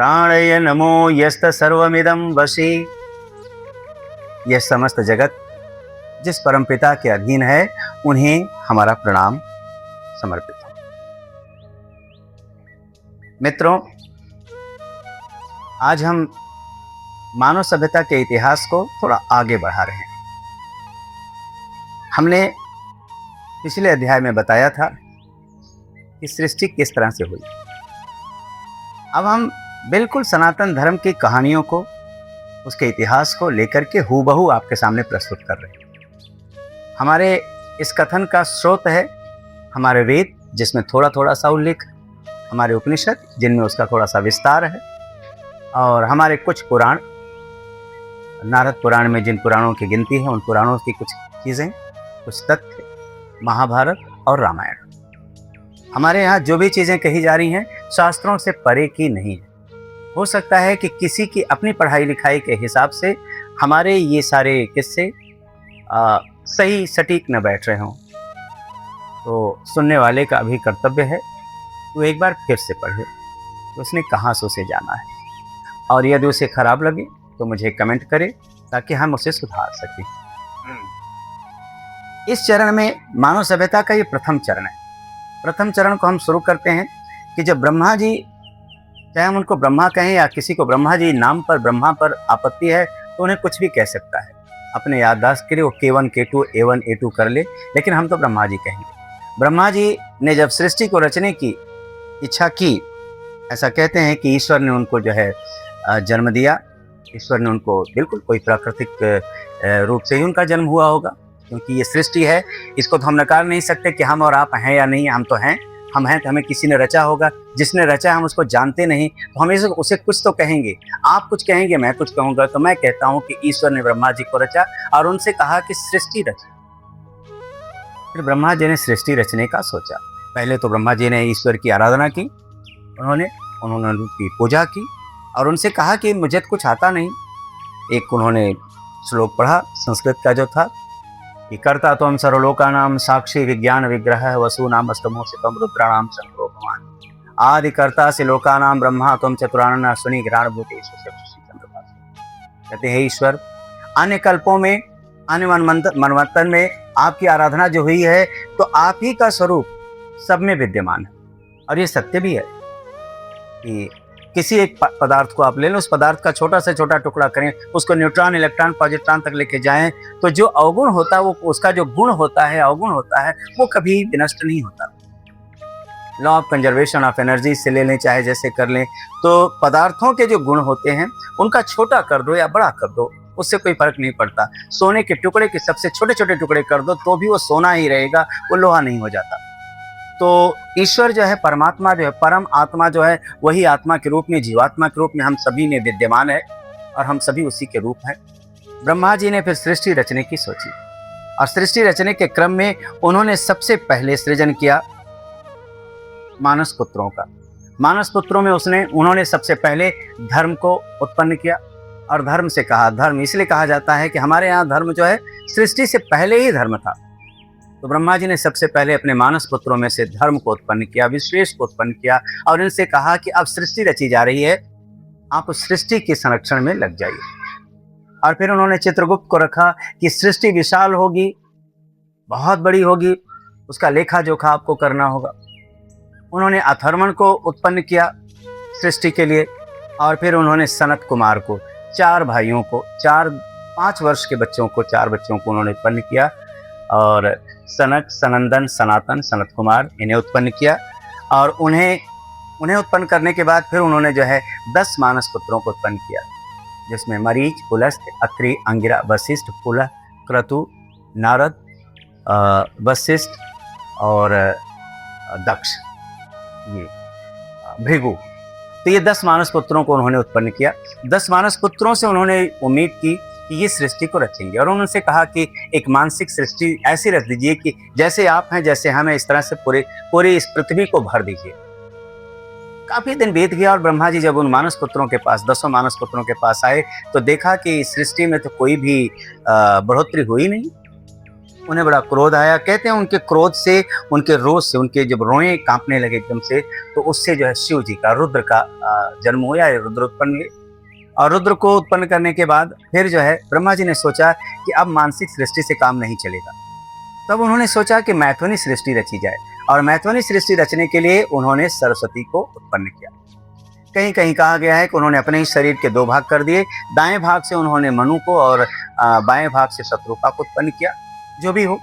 प्राणय नमो यस्त सर्वमिदं वशी। यह समस्त जगत जिस परमपिता के अधीन है उन्हें हमारा प्रणाम समर्पित हो। मित्रों, आज हम मानव सभ्यता के इतिहास को थोड़ा आगे बढ़ा रहे हैं। हमने पिछले अध्याय में बताया था कि सृष्टि किस तरह से हुई। अब हम बिल्कुल सनातन धर्म की कहानियों को, उसके इतिहास को लेकर के हूबहू आपके सामने प्रस्तुत कर रहे हैं। हमारे इस कथन का स्रोत है हमारे वेद, जिसमें थोड़ा थोड़ा सा उल्लेख, हमारे उपनिषद जिनमें उसका थोड़ा सा विस्तार है, और हमारे कुछ पुराण, नारद पुराण में जिन पुराणों की गिनती है उन पुराणों की कुछ चीज़ें, कुछ तथ्य, महाभारत और रामायण। हमारे यहाँ जो भी चीज़ें कही जा रही हैं शास्त्रों से परे की नहीं है। हो सकता है कि किसी की अपनी पढ़ाई लिखाई के हिसाब से हमारे ये सारे किस्से सही सटीक न बैठ रहे हों, तो सुनने वाले का भी कर्तव्य है तो एक बार फिर से पढ़े तो उसने कहाँ से उसे जाना है, और यदि उसे खराब लगे तो मुझे कमेंट करे ताकि हम उसे सुधार सकें। इस चरण में मानव सभ्यता का ये प्रथम चरण है। प्रथम चरण को हम शुरू करते हैं कि जब ब्रह्मा जी, चाहे हम उनको ब्रह्मा कहें या किसी को ब्रह्मा जी नाम पर, ब्रह्मा पर आपत्ति है तो उन्हें कुछ भी कह सकता है, अपने याददाश्त के लिए वो K1 K2 A1 A2 कर ले, लेकिन हम तो ब्रह्मा जी कहेंगे। ब्रह्मा जी ने जब सृष्टि को रचने की इच्छा की, ऐसा कहते हैं कि ईश्वर ने उनको जो है जन्म दिया। ईश्वर ने उनको बिल्कुल कोई प्राकृतिक रूप से ही उनका जन्म हुआ होगा, क्योंकि ये सृष्टि है, इसको तो हम नकार नहीं सकते कि हम और आप हैं या नहीं। हम तो हैं, हम हैं तो हमें किसी ने रचा होगा। जिसने रचा हम उसको जानते नहीं तो हम उसे कुछ तो कहेंगे। आप कुछ कहेंगे, मैं कुछ कहूँगा, तो मैं कहता हूँ कि ईश्वर ने ब्रह्मा जी को रचा और उनसे कहा कि सृष्टि रच। फिर ब्रह्मा जी ने सृष्टि रचने का सोचा। पहले तो ब्रह्मा जी ने ईश्वर की आराधना की, उन्होंने उनकी पूजा की और उनसे कहा कि मुझे कुछ आता नहीं। एक उन्होंने श्लोक पढ़ा संस्कृत का जो था कि कर्ता त्वं सर्वलोकानां साक्षी विज्ञान विग्रह वसूनाम अष्टमोषितम रुद्राणाम शंकरो भगवान। आदि कर्ता से लोकानां ब्रह्मा त्वं चतुरानन सुनि घ्राण भूतेषु चंद्रभास। कहते हैं ईश्वर, अन्य कल्पों में, अन्य मनवंतर में आपकी आराधना जो हुई है तो आप ही का स्वरूप सब में विद्यमान है। और ये सत्य भी है कि किसी एक पदार्थ को आप ले लो, उस पदार्थ का छोटा से छोटा टुकड़ा करें, उसको न्यूट्रॉन, इलेक्ट्रॉन, पॉजिट्रॉन तक लेके जाएं, तो जो अवगुण होता है, वो उसका जो गुण होता है, अवगुण होता है, वो कभी विनष्ट नहीं होता। Law of conservation of energy से ले लें, चाहे जैसे कर लें, तो पदार्थों के जो गुण होते हैं उनका छोटा कर दो या बड़ा कर दो, उससे कोई फर्क नहीं पड़ता। सोने के टुकड़े के सबसे छोटे छोटे टुकड़े कर दो तो भी वो सोना ही रहेगा, वो लोहा नहीं हो जाता। तो ईश्वर जो है, परमात्मा जो है, परम आत्मा जो है, वही आत्मा के रूप में, जीवात्मा के रूप में हम सभी में विद्यमान है और हम सभी उसी के रूप हैं। ब्रह्मा जी ने फिर सृष्टि रचने की सोची और सृष्टि रचने के क्रम में उन्होंने सबसे पहले सृजन किया मानस पुत्रों का। मानस पुत्रों में उन्होंने सबसे पहले धर्म को उत्पन्न किया। और धर्म से कहा, धर्म इसलिए कहा जाता है कि हमारे यहाँ धर्म जो है सृष्टि से पहले ही धर्म था। तो ब्रह्मा जी ने सबसे पहले अपने मानस पुत्रों में से धर्म को उत्पन्न किया, विश्वेश को उत्पन्न किया और इनसे कहा कि अब सृष्टि रची जा रही है, आप उस सृष्टि के संरक्षण में लग जाइए। और फिर उन्होंने चित्रगुप्त को रखा कि सृष्टि विशाल होगी, बहुत बड़ी होगी, उसका लेखा जोखा आपको करना होगा। उन्होंने अथर्वण को उत्पन्न किया सृष्टि के लिए, और फिर उन्होंने सनत कुमार को, 4 भाइयों को, 5 वर्ष के बच्चों को, 4 बच्चों को उन्होंने उत्पन्न किया। और सनक, सनंदन, सनातन, सनत कुमार, इन्हें उत्पन्न किया। और उन्हें उत्पन्न करने के बाद फिर उन्होंने जो है 10 मानस पुत्रों को उत्पन्न किया, जिसमें मरीच, पुलस्त्य, अत्रि, अंगिरा, वशिष्ठ, पुलह, क्रतु, नारद, वशिष्ठ और दक्ष, ये भृगु। तो ये 10 मानस पुत्रों को उन्होंने उत्पन्न किया। 10 मानस पुत्रों से उन्होंने उम्मीद की कि ये सृष्टि को रचेंगे और उन्होंने कहा कि एक मानसिक सृष्टि ऐसी रच दीजिए कि जैसे आप हैं, जैसे हम हैं, इस तरह से पूरे इस पृथ्वी को भर दीजिए। काफी दिन बीत गया और ब्रह्मा जी जब उन मानस पुत्रों के पास, 10 मानस पुत्रों के पास आए तो देखा कि सृष्टि में तो कोई भी बढ़ोतरी हुई नहीं। उन्हें बड़ा क्रोध आया। कहते हैं उनके क्रोध से, उनके रोष से, उनके जब रोए कांपने लगे एकदम से, तो उससे जो है शिव जी का, रुद्र का जन्म हुआ, रुद्र उत्पन्न हुए। और रुद्र को उत्पन्न करने के बाद फिर जो है ब्रह्मा जी ने सोचा कि अब मानसिक सृष्टि से काम नहीं चलेगा। तब उन्होंने सोचा कि मैथुनी सृष्टि रची जाए, और मैथुनी सृष्टि रचने के लिए उन्होंने सरस्वती को उत्पन्न किया। कहीं कहीं कहा गया है कि उन्होंने अपने ही शरीर के 2 भाग कर दिए। दाएं भाग से उन्होंने मनु को और बाएं भाग से शत्रुपा को उत्पन्न किया। जो भी हो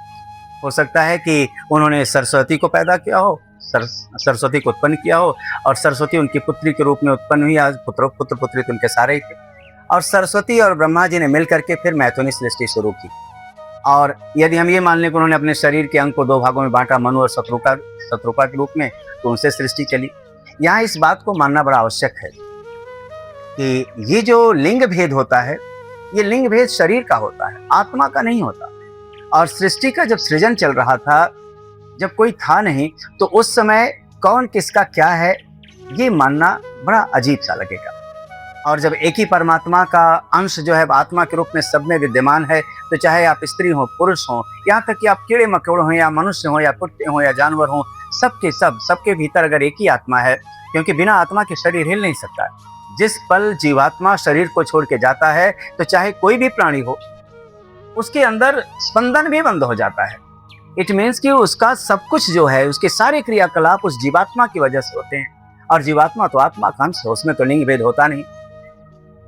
सकता है कि उन्होंने सरस्वती को पैदा किया हो, सरस्वती को उत्पन्न किया हो, और सरस्वती उनकी पुत्री के रूप में उत्पन्न हुई। आज पुत्र पुत्री तो उनके सारे ही थे, और सरस्वती और ब्रह्मा जी ने मिल करके फिर मैथुनी सृष्टि शुरू की। और यदि हम ये मान लें कि उन्होंने अपने शरीर के अंग को 2 भागों में बांटा, मनु और शत्रुपा के रूप में, तो उनसे सृष्टि चली। यहाँ इस बात को मानना बड़ा आवश्यक है कि ये जो लिंग भेद होता है, ये लिंग भेद शरीर का होता है, आत्मा का नहीं होता। और सृष्टि का जब सृजन चल रहा था, जब कोई था नहीं, तो उस समय कौन किसका क्या है, ये मानना बड़ा अजीब सा लगेगा। और जब एक ही परमात्मा का अंश जो है आत्मा के रूप में सब में विद्यमान है, तो चाहे आप स्त्री हो, पुरुष हो, यहाँ तक कि आप कीड़े मकोड़ हो, या मनुष्य हो, या कुत्ते हो, या जानवर हो, सबके भीतर अगर एक ही आत्मा है, क्योंकि बिना आत्मा के शरीर हिल नहीं सकता। जिस पल जीवात्मा शरीर को छोड़ के जाता है, तो चाहे कोई भी प्राणी हो, उसके अंदर स्पंदन भी बंद हो जाता है। इट मीन्स कि उसका सब कुछ जो है, उसके सारे क्रियाकलाप उस जीवात्मा की वजह से होते हैं। और जीवात्मा तो आत्मा का अंश है, उसमें तो लिंग भेद होता नहीं।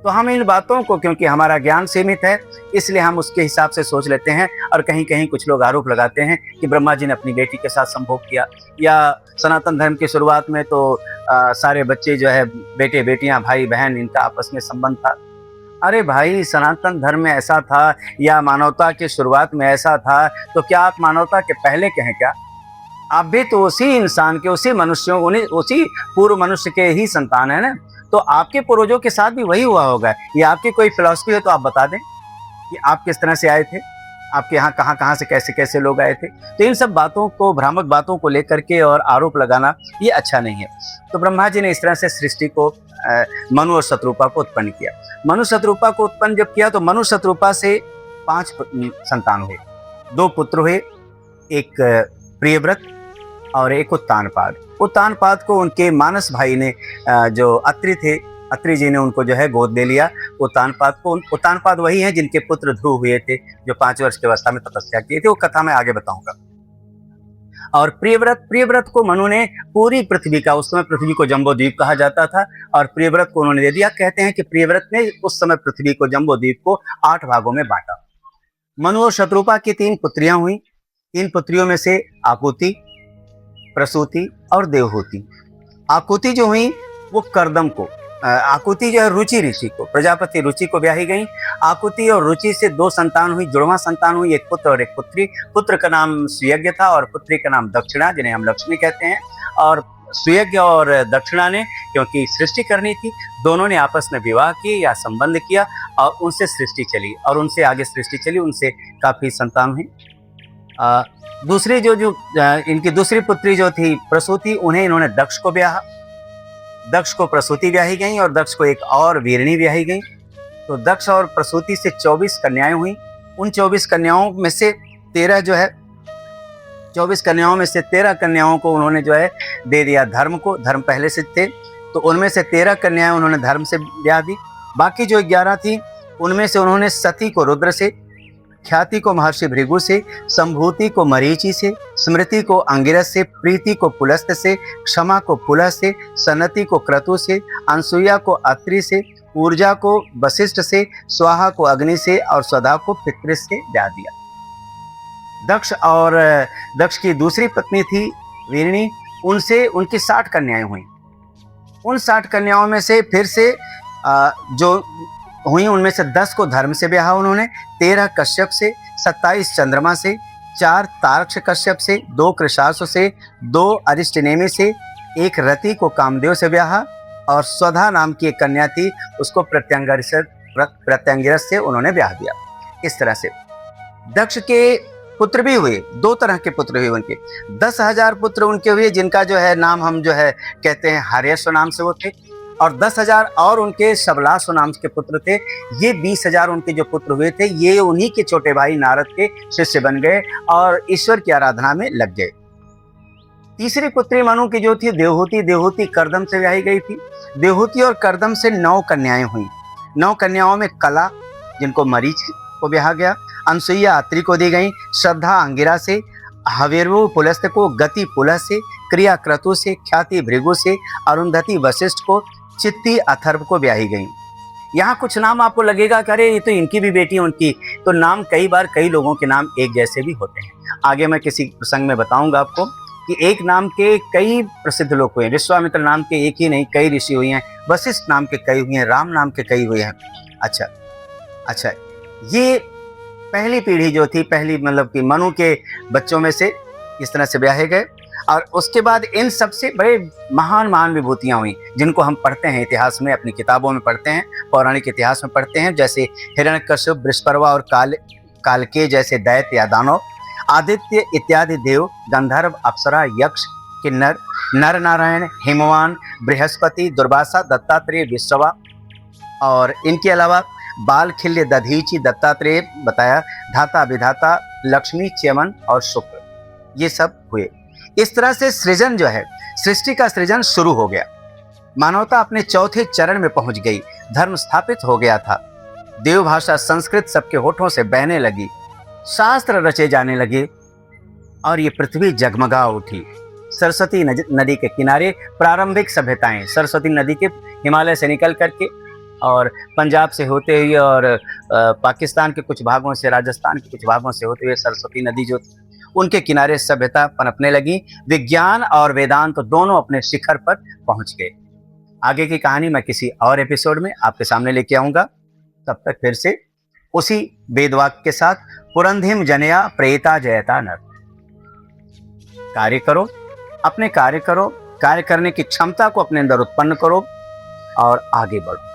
तो हम इन बातों को, क्योंकि हमारा ज्ञान सीमित है, इसलिए हम उसके हिसाब से सोच लेते हैं। और कहीं कहीं कुछ लोग आरोप लगाते हैं कि ब्रह्मा जी ने अपनी बेटी के साथ संभोग किया, या सनातन धर्म की शुरुआत में तो सारे बच्चे जो है, बेटे बेटियां, भाई बहन, इनका आपस में संबंध था। अरे भाई, सनातन धर्म में ऐसा था, या मानवता की शुरुआत में ऐसा था, तो क्या आप मानवता के पहले के हैं क्या? आप भी तो उसी इंसान के, उसी मनुष्यों, उसी पूर्व मनुष्य के ही संतान है ना। तो आपके पूर्वजों के साथ भी वही हुआ होगा। ये आपकी कोई फिलॉसफी है तो आप बता दें कि आप किस तरह से आए थे, आपके यहाँ कहाँ कहाँ से कैसे कैसे लोग आए थे। तो इन सब बातों को, भ्रामक बातों को लेकर के और आरोप लगाना, ये अच्छा नहीं है। तो ब्रह्मा जी ने इस तरह से सृष्टि को, मनु और शत्रुपा को उत्पन्न किया। मनु शत्रुपा को उत्पन्न जब किया, तो मनु शत्रुपा से 5 संतान हुए। 2 पुत्र हुए, एक प्रियव्रत और एक उत्तानपाद। उत्तानपाद को उनके मानस भाई ने, जो अत्रि थे, अत्रि जी ने उनको जो है गोद ले लिया उत्तानपाद को। उत्तानपाद वही हैं जिनके पुत्र ध्रुव हुए थे, जो 5 वर्ष की अवस्था में तपस्या किए थे। वो कथा मैं आगे बताऊंगा। और प्रियव्रत को मनु ने पूरी पृथ्वी का, उस समय पृथ्वी को जम्बूद्वीप कहा जाता था, और प्रियव्रत को उन्होंने दे दिया। कहते हैं कि प्रियव्रत ने उस समय पृथ्वी को, जम्बूद्वीप को 8 भागों में बांटा। मनु और शत्रुपा की 3 पुत्रियां हुई। 3 पुत्रियों में से आकुति, प्रसूति और देवहूति। आकुति जो हुई वो कर्दम को, आकुति जो है रुचि ऋषि को, प्रजापति रुचि को ब्याही गई। आकुति और रुचि से 2 संतान हुई, जुड़वा संतान हुई, एक पुत्र और एक पुत्री। पुत्र का नाम सुयज्ञ था और पुत्री का नाम दक्षिणा, जिन्हें हम लक्ष्मी कहते हैं। और सुयज्ञ और दक्षिणा ने, क्योंकि सृष्टि करनी थी, दोनों ने आपस में विवाह किए या संबंध किया, और उनसे सृष्टि चली, और उनसे आगे सृष्टि चली, उनसे काफी संतान हुई। दूसरी जो इनकी दूसरी पुत्री जो थी प्रसूति, उन्हें इन्होंने दक्ष को ब्याहा। दक्ष को प्रसूति ब्याही गई, और दक्ष को एक और वीरणी ब्याही गई। तो दक्ष और प्रसूति से 24 कन्याएं हुई। उन 24 कन्याओं में से 13 जो है, 24 कन्याओं में से 13 कन्याओं को उन्होंने जो है दे दिया धर्म को। धर्म पहले से थे, तो उनमें से 13 कन्याएं उन्होंने धर्म से ब्याह दी। बाकी जो 11 थी, उनमें से उन्होंने सती को रुद्र से, ख्याति को महर्षि भृगु से, संभूति को मरीचि से, स्मृति को अंगिरस से, प्रीति को पुलस्त से, क्षमा को पुलह से, सनति को क्रतु से, अनसुईया को अत्रि से, ऊर्जा को वशिष्ठ से, स्वाहा को अग्नि से, और स्वधा को पितृ से ब्याह दिया। दक्ष की दूसरी पत्नी थी वीरणी, उनसे उनकी 60 कन्याएं हुई। उन 60 कन्याओं में से फिर से जो हुई, उनमें से 10 को धर्म से ब्याहा उन्होंने, 13 कश्यप से, 27 चंद्रमा से, 4 तारक्ष कश्यप से, 2 कृशासु से, 2 अरिष्टनेमि से, 1 रति को कामदेव से ब्याहा, और स्वधा नाम की एक कन्या थी, उसको प्रत्यंगिरस से उन्होंने ब्याह दिया। इस तरह से दक्ष के पुत्र भी हुए, 2 तरह के पुत्र हुए उनके। 10,000 पुत्र उनके हुए, जिनका जो है नाम हम जो है कहते हैं हर्यश्व नाम से वो थे। और 10,000 और उनके सबलासु नाम के पुत्र थे। ये 20,000 उनके जो पुत्र हुए थे, ये उन्हीं के छोटे भाई नारद के शिष्य बन गए और ईश्वर की आराधना में लग गए। तीसरी पुत्री मनु की जो थी देवहूति, देवहूति करदम से ब्याही गई थी। देवहूति और करदम से 9 कन्याएं हुई। 9 कन्याओं में कला, जिनको मरीच को ब्याहा गया, अनसुईया अत्रि को दी गई, श्रद्धा अंगिरा से, हवेरु पुलस्त्य को, गति पुलह से, क्रिया क्रतु से, ख्याति भृगु से, अरुंधति वशिष्ठ को, चित्ती अथर्व को ब्याही गई। यहाँ कुछ नाम आपको लगेगा कि अरे ये तो इनकी भी बेटी है उनकी, तो नाम कई बार कई लोगों के नाम एक जैसे भी होते हैं। आगे मैं किसी प्रसंग में बताऊंगा आपको कि एक नाम के कई प्रसिद्ध लोग हुए हैं। विश्वामित्र नाम के एक ही नहीं कई ऋषि हुए हैं, वशिष्ठ नाम के कई हुए हैं, राम नाम के कई हुए हैं। अच्छा, ये पहली पीढ़ी जो थी, पहली मतलब कि मनु के बच्चों में से इस तरह से ब्याहे गए। और उसके बाद इन सबसे बड़े महान विभूतियां हुई, जिनको हम पढ़ते हैं इतिहास में, अपनी किताबों में पढ़ते हैं, पौराणिक इतिहास में पढ़ते हैं, जैसे हिरण्यकश्यप, बृहस्पति और कालके जैसे दैत्य या दानव, आदित्य इत्यादि देव, गंधर्व, अप्सरा, यक्ष, किन्नर, नर नारायण, हिमवान, बृहस्पति, दुर्वासा, दत्तात्रेय, विश्रवा, और इनके अलावा बाल, खिल्य, दधीचि, दत्तात्रेय बताया, धाता, विधाता, लक्ष्मी, च्यवन और शुक्र, ये सब हुए। इस तरह से सृजन जो है, सृष्टि का सृजन शुरू हो गया। मानवता अपने चौथे चरण में पहुंच गई, धर्म स्थापित हो गया था, देव भाषा संस्कृत सबके होठों से बहने लगी, शास्त्र रचे जाने लगे और ये पृथ्वी जगमगा उठी। सरस्वती नदी के किनारे प्रारंभिक सभ्यताएं, सरस्वती नदी के हिमालय से निकल करके और पंजाब से होते हुए और पाकिस्तान के कुछ भागों से, राजस्थान के कुछ भागों से होते हुए सरस्वती नदी जो उनके किनारे सभ्यता पनपने लगी। विज्ञान और वेदांत तो दोनों अपने शिखर पर पहुंच गए। आगे की कहानी मैं किसी और एपिसोड में आपके सामने लेके आऊंगा। तब तक फिर से उसी वेदवाक्य के साथ, पुरंधिम जनया प्रेता जयता नर। कार्य करो, अपने कार्य करो, कार्य करने की क्षमता को अपने अंदर उत्पन्न करो और आगे बढ़ो।